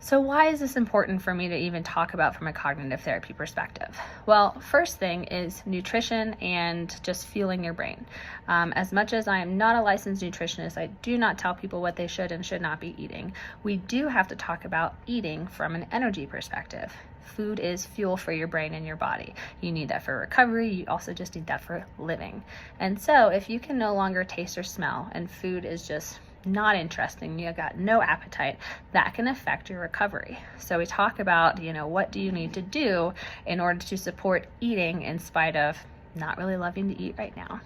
So why is this important for me to even talk about from a cognitive therapy perspective? Well, first thing is nutrition and just fueling your brain. As much as I am not a licensed nutritionist, I do not tell people what they should and should not be eating. We do have to talk about eating from an energy perspective. Food is fuel for your brain and your body. You need that for recovery. You also just need that for living. And so if you can no longer taste or smell and food is just not interesting, you got no appetite, that can affect your recovery. So we talk about, what do you need to do in order to support eating in spite of not really loving to eat right now.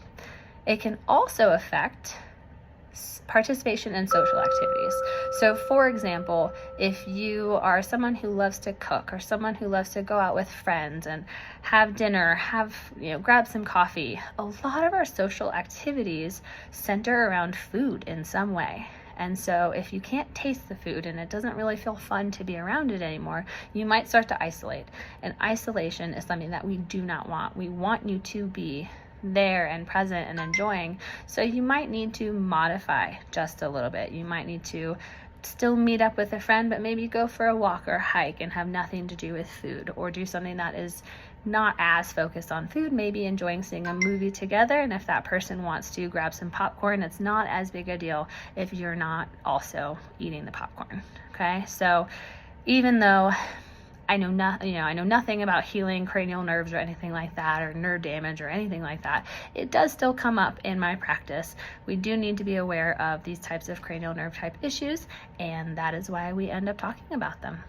It can also affect participation in social activities. So for example, if you are someone who loves to cook or someone who loves to go out with friends and have dinner, grab some coffee, a lot of our social activities center around food in some way. And so if you can't taste the food and it doesn't really feel fun to be around it anymore, you might start to isolate. And isolation is something that we do not want. We want you to be there and present and enjoying. So you might need to modify just a little bit. You might need to still meet up with a friend, but maybe go for a walk or hike and have nothing to do with food, or do something that is not as focused on food, maybe enjoying seeing a movie together. And if that person wants to grab some popcorn, it's not as big a deal if you're not also eating the popcorn. Okay, so even though I know nothing about healing cranial nerves or anything like that, or nerve damage or anything like that, it does still come up in my practice. We do need to be aware of these types of cranial nerve type issues, and that is why we end up talking about them.